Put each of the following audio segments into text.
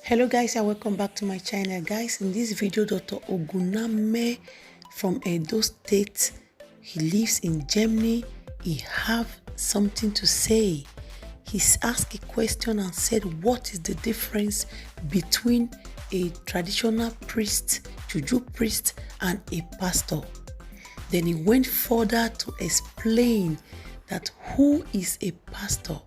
Hello guys, and welcome back to my channel. Guys, in this video, Dr. Oguname from Edo State, he lives in Germany. He have something to say. He's asked a question and said, what is the difference between a traditional priest, juju priest, and a pastor? Then he went further to explain that who is a pastor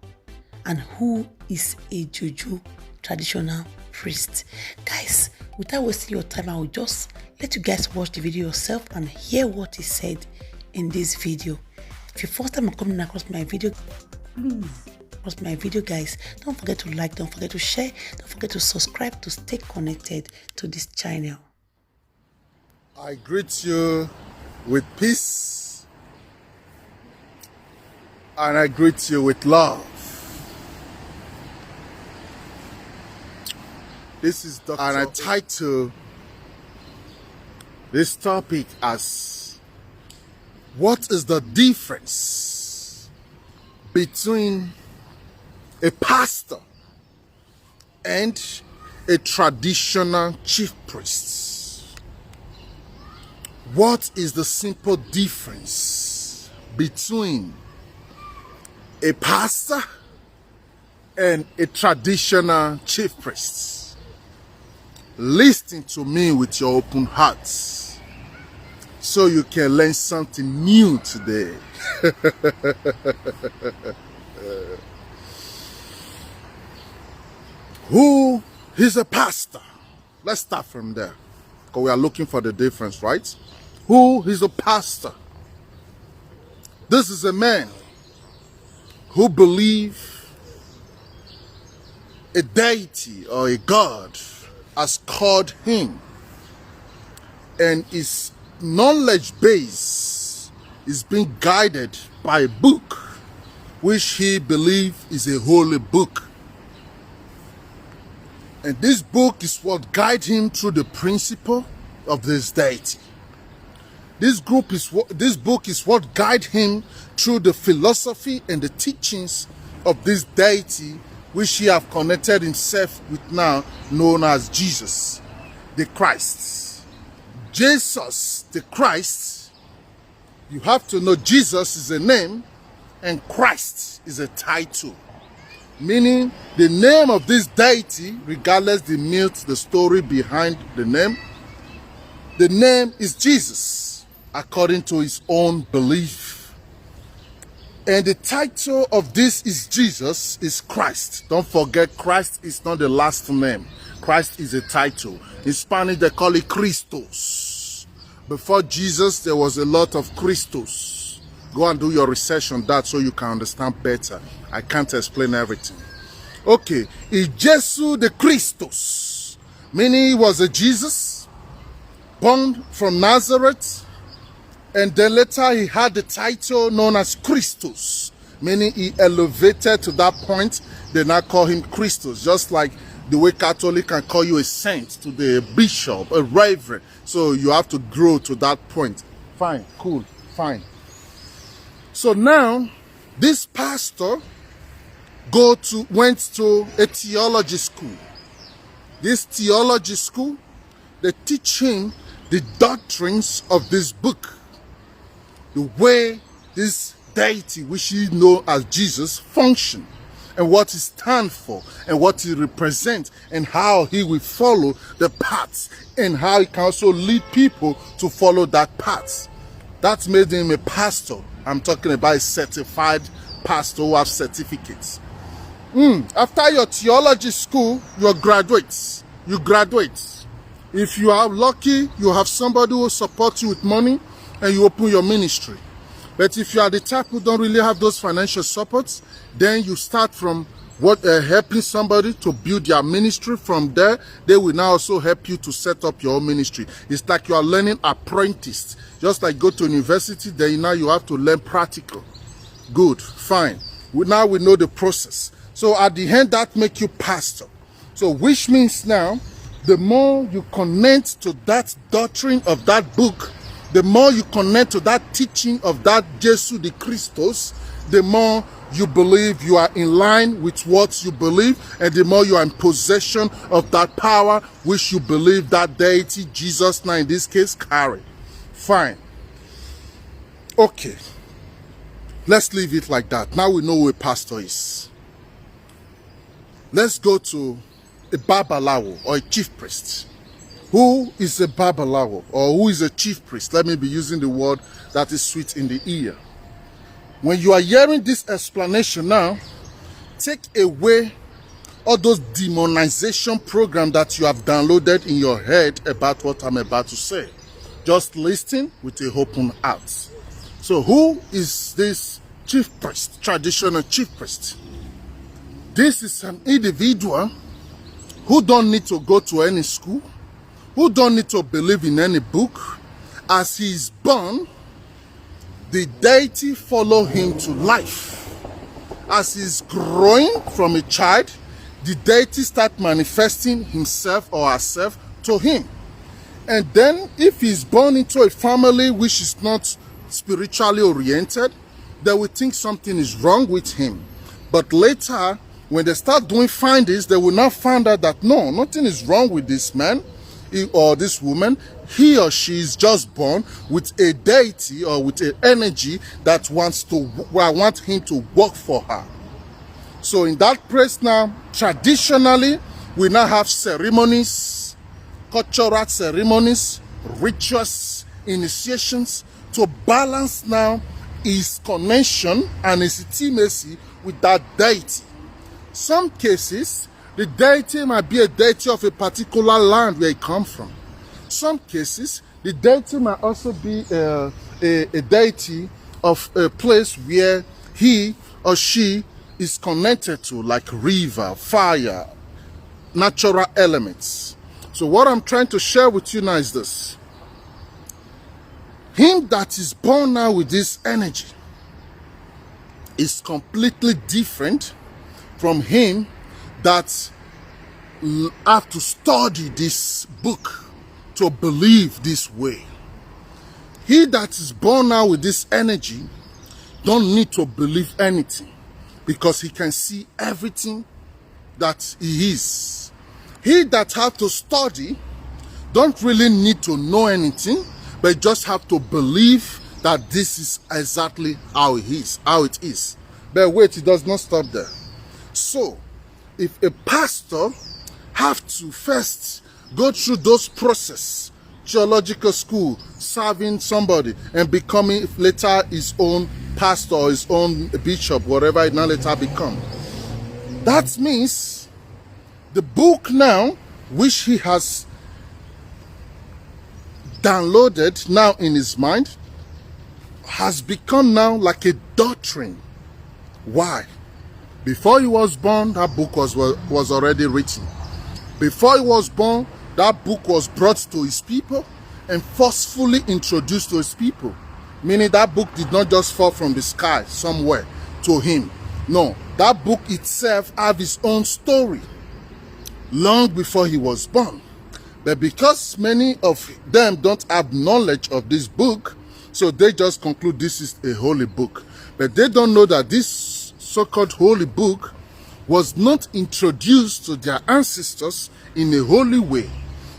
and who is a juju traditional priest. Guys, without wasting your time, I will just let you guys watch the video yourself and hear what he said in this video. If you're first time coming across my video, guys, don't forget to like, don't forget to share, don't forget to subscribe to stay connected to this channel. I greet you with peace and I greet you with love. This is Dr. And I title this topic as, what is the difference between a pastor and a traditional chief priest? What is the simple difference between a pastor and a traditional chief priest? Listen to me with your open hearts so you can learn something new today. Who is a pastor? Let's start from there, because we are looking for the difference, right? Who is a pastor? This is a man who believes a deity or a god has called him, and his knowledge base is being guided by a book which he believes is a holy book. And this book is what guides him through the principle of this deity. This book is what guides him through the philosophy and the teachings of this deity, which he have connected himself with now, known as Jesus, the Christ. Jesus, the Christ, you have to know Jesus is a name and Christ is a title. Meaning the name of this deity, regardless the myth, the story behind the name is Jesus, according to his own belief. And the title of this is Jesus, is Christ. Don't forget, Christ is not the last name. Christ is a title. In Spanish, they call it Christos. Before Jesus, there was a lot of Christos. Go and do your research on that so you can understand better. I can't explain everything. Okay, is Jesus the Christos, meaning he was a Jesus, born from Nazareth, and then later he had the title known as Christus, meaning he elevated to that point. They now call him Christus, just like the way Catholic can call you a saint to the bishop, a reverend. So you have to grow to that point. Fine, cool, fine. So now this pastor went to a theology school. This theology school, they teach him the doctrines of this book, the way this deity, which he knows as Jesus, function, and what he stands for, and what he represents, and how he will follow the paths, and how he can also lead people to follow that path. That made him a pastor. I'm talking about a certified pastor who has certificates. After your theology school, you graduate. You graduate. If you are lucky, you have somebody who supports you with money, and you open your ministry. But if you are the type who don't really have those financial supports, then you start from helping somebody to build their ministry. From there, they will now also help you to set up your own ministry. It's like you are learning apprentice. Just like go to university, then now you have to learn practical. Good, fine. Now we know the process. So at the end, that make you pastor. So which means now, the more you connect to that doctrine of that book, the more you connect to that teaching of that Jesus the Christos, the more you believe, you are in line with what you believe, and the more you are in possession of that power which you believe that deity, Jesus now in this case, carry. Fine. Okay. Let's leave it like that. Now we know who a pastor is. Let's go to a babalawo or a chief priest. Who is a babalawo or who is a chief priest? Let me be using the word that is sweet in the ear. When you are hearing this explanation now, take away all those demonization programs that you have downloaded in your head about what I'm about to say. Just listen with a open heart. So who is this chief priest, traditional chief priest? This is an individual who don't need to go to any school, who don't need to believe in any book. As he is born, the deity follow him to life. As he's growing from a child, the deity start manifesting himself or herself to him. And then if he's born into a family which is not spiritually oriented, they will think something is wrong with him. But later, when they start doing findings, they will now find out that no, nothing is wrong with this man or this woman. He or she is just born with a deity or with an energy that wants him to work for her. So in that place now, traditionally, we now have ceremonies, cultural ceremonies, rituals, initiations to balance now his connection and his intimacy with that deity. Some cases, the deity might be a deity of a particular land where he comes from. Some cases, the deity might also be a deity of a place where he or she is connected to, like river, fire, natural elements. So what I'm trying to share with you now is this. Him that is born now with this energy is completely different from him that have to study this book to believe this way. He that is born now with this energy don't need to believe anything because he can see everything that he is. He that have to study don't really need to know anything, but just have to believe that this is exactly how it is. But wait, it does not stop there. So, if a pastor have to first go through those process, theological school, serving somebody, and becoming later his own pastor or his own bishop, whatever it now later become, that means the book now, which he has downloaded now in his mind, has become now like a doctrine. Why? Before he was born, that book was already written. Before he was born, that book was brought to his people and forcefully introduced to his people. Meaning that book did not just fall from the sky somewhere to him. No, that book itself have its own story long before he was born. But because many of them don't have knowledge of this book, so they just conclude this is a holy book. But they don't know that this so-called holy book was not introduced to their ancestors in a holy way.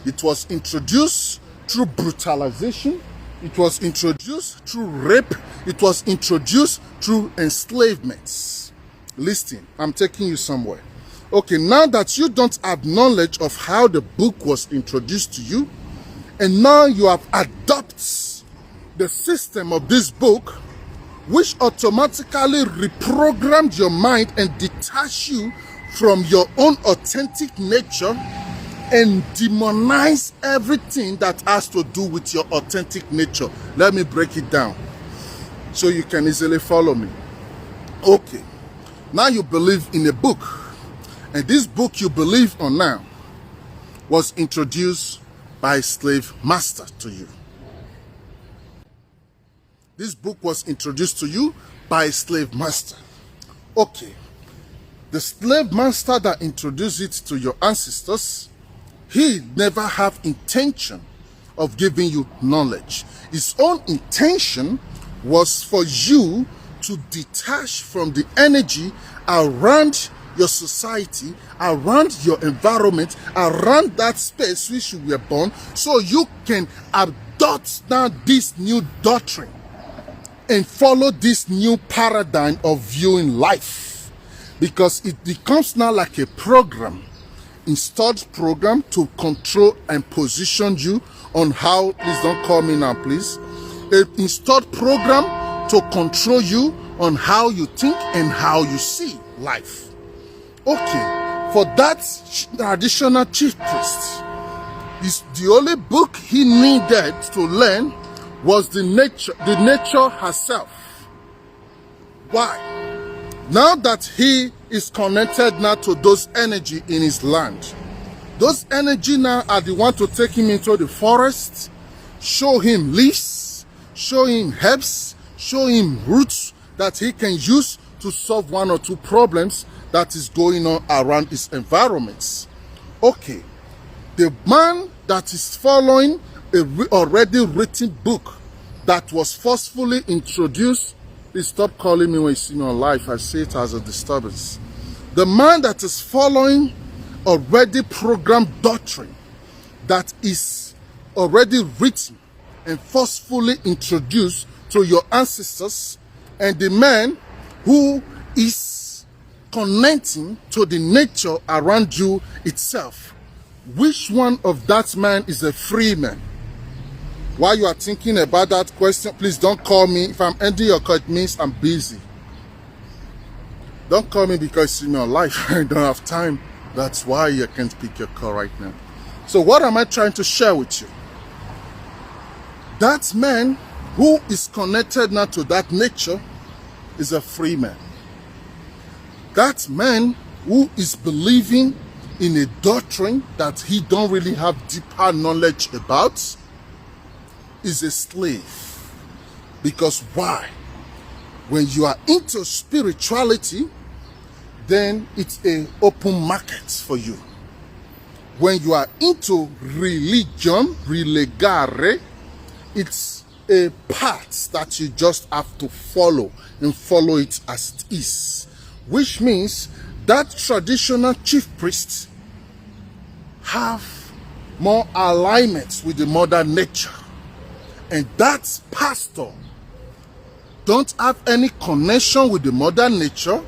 It was introduced through brutalization. It was introduced through rape. It was introduced through enslavements. Listen, I'm taking you somewhere. Okay, now that you don't have knowledge of how the book was introduced to you, and now you have adopted the system of this book, which automatically reprogrammed your mind and detach you from your own authentic nature and demonize everything that has to do with your authentic nature. Let me break it down so you can easily follow me. Okay, now you believe in a book, and this book you believe on now was introduced by a slave master to you. This book was introduced to you by a slave master. Okay, the slave master that introduced it to your ancestors, he never have intention of giving you knowledge. His own intention was for you to detach from the energy around your society, around your environment, around that space which you were born, so you can adopt now this new doctrine and follow this new paradigm of viewing life, because it becomes now like a program, installed program to control and position you on how, please don't call me now please, an installed program to control you on how you think and how you see life. Okay, for that traditional chief priest, is the only book he needed to learn was the nature herself. Why? Now that he is connected now to those energy in his land, those energy now are the one to take him into the forest, show him leaves, show him herbs, show him roots that he can use to solve one or two problems that is going on around his environments. Okay, the man that is following a already written book that was forcefully introduced, please stop calling me when you see me on live, I see it as a disturbance. The man that is following already programmed doctrine that is already written and forcefully introduced to your ancestors, and the man who is connecting to the nature around you itself, which one of that man is a free man? While you are thinking about that question, please don't call me. If I'm ending your call, it means I'm busy. Don't call me because you see me on live. I don't have time. That's why you can't pick your call right now. So what am I trying to share with you? That man who is connected now to that nature is a free man. That man who is believing in a doctrine that he don't really have deeper knowledge about is a slave. Because why? When you are into spirituality, then it's an open market for you. When you are into religion, relegare, it's a path that you just have to follow and follow it as it is. Which means that traditional chief priests have more alignment with the modern nature. And that pastor don't have any connection with the modern nature.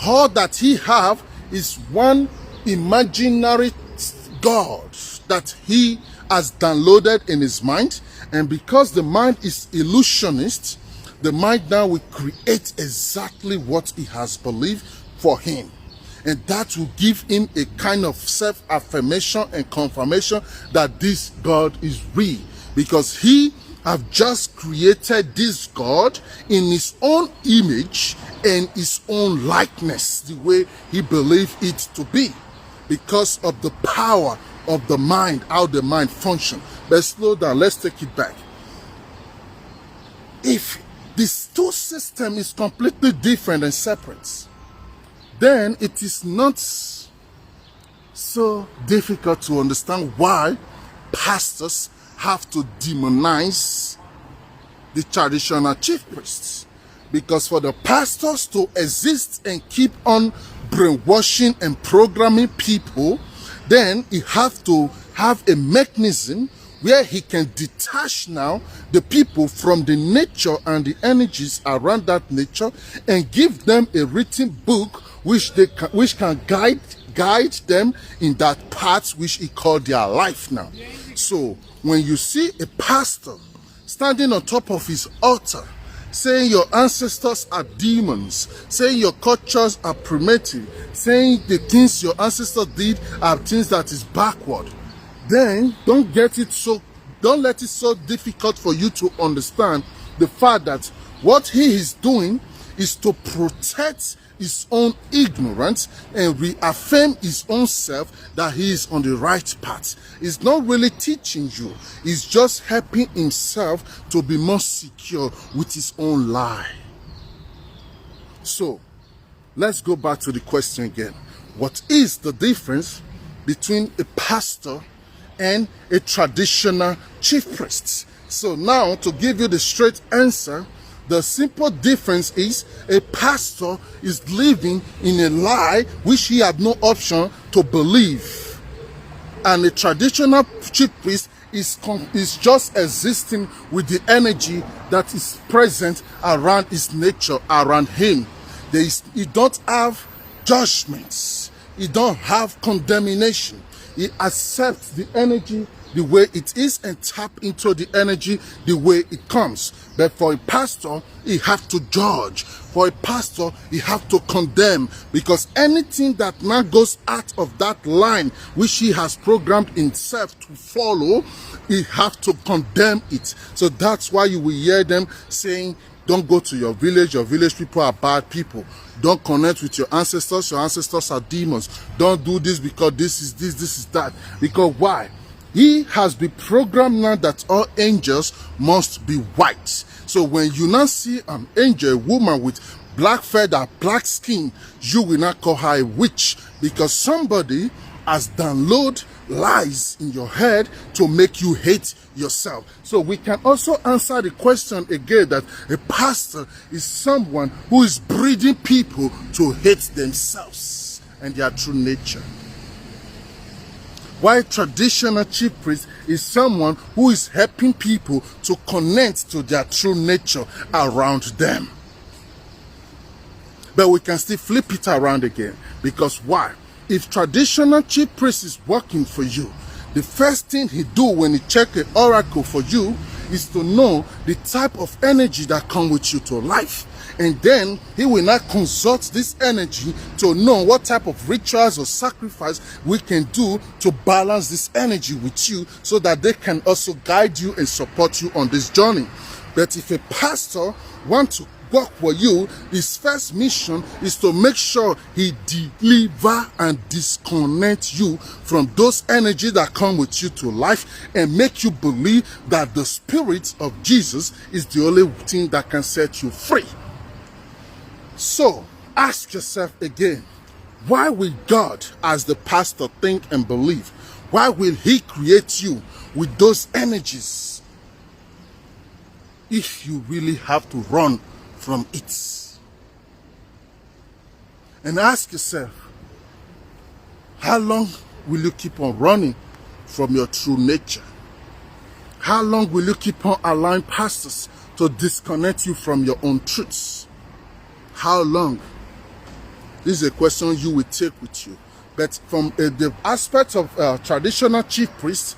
All that he have is one imaginary God that he has downloaded in his mind. And because the mind is illusionist, the mind now will create exactly what he has believed for him. And that will give him a kind of self-affirmation and confirmation that this God is real. Because he have just created this God in his own image and his own likeness, the way he believed it to be. Because of the power of the mind, how the mind functions. But slow down, let's take it back. If this two system is completely different and separate, then it is not so difficult to understand why pastors have to demonize the traditional chief priests. Because for the pastors to exist and keep on brainwashing and programming people, then he have to have a mechanism where he can detach now the people from the nature and the energies around that nature and give them a written book which can guide them in that path which he called their life now. So when you see a pastor standing on top of his altar saying your ancestors are demons, saying your cultures are primitive, saying the things your ancestors did are things that is backward, then don't let it so difficult for you to understand the fact that what he is doing is to protect his own ignorance and reaffirm his own self that he is on the right path. He's not really teaching you. He's just helping himself to be more secure with his own lie. So, let's go back to the question again. What is the difference between a pastor and a traditional chief priest? So now, to give you the straight answer, The simple difference is a pastor is living in a lie which he had no option to believe. And a traditional chief priest is just existing with the energy that is present around his nature, around him. He don't have judgments. He don't have condemnation. He accepts the energy the way it is and tap into the energy the way it comes. But for a pastor, he have to judge. For a pastor, he have to condemn, because anything that now goes out of that line which he has programmed himself to follow, he have to condemn it. So that's why you will hear them saying, don't go to your village people are bad people. Don't connect with your ancestors are demons. Don't do this because this is that. Because why? He has been programmed now that all angels must be white. So when you now see an angel, a woman with black feather, black skin, you will not call her a witch, because somebody has downloaded lies in your head to make you hate yourself. So we can also answer the question again that a pastor is someone who is breeding people to hate themselves and their true nature. While traditional chief priest is someone who is helping people to connect to their true nature around them. But we can still flip it around again, because why? If traditional chief priest is working for you, the first thing he do when he check an oracle for you is to know the type of energy that come with you to life. And then he will not consult this energy to know what type of rituals or sacrifice we can do to balance this energy with you, so that they can also guide you and support you on this journey. But if a pastor wants to work for you, his first mission is to make sure he deliver and disconnect you from those energies that come with you to life, and make you believe that the Spirit of Jesus is the only thing that can set you free. So ask yourself again, why will God, as the pastor, think and believe? Why will he create you with those energies if you really have to run from it? And ask yourself, how long will you keep on running from your true nature? How long will you keep on allowing pastors to disconnect you from your own truths? How long? This is a question you will take with you. But from the aspect of traditional chief priest,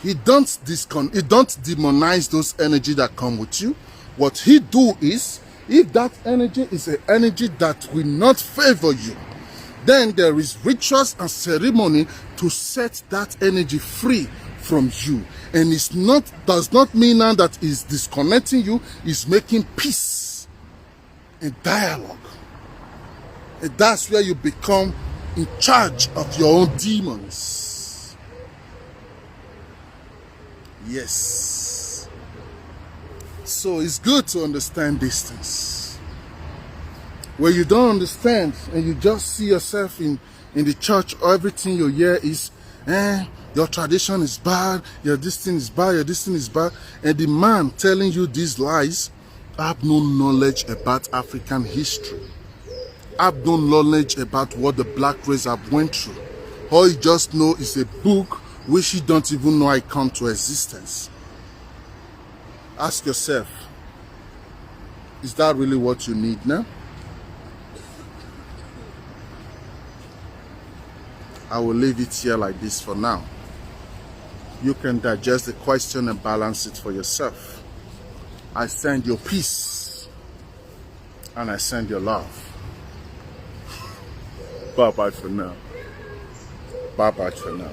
he don't demonize those energy that come with you. What he do is, if that energy is an energy that will not favor you, then there is rituals and ceremony to set that energy free from you. And does not mean now that he's disconnecting you, he's making peace and dialogue. And that's where you become in charge of your own demons. Yes. So it's good to understand these things. Where you don't understand and you just see yourself in the church, everything you hear is, your tradition is bad, your this thing is bad, your this thing is bad. And the man telling you these lies have no knowledge about African history. Have no knowledge about what the black race have went through. All you just know is a book which you don't even know I come to existence. Ask yourself, is that really what you need now? I will leave it here like this for now. You can digest the question and balance it for yourself. I send you peace and I send you love. Bye-bye for now. Bye-bye for now.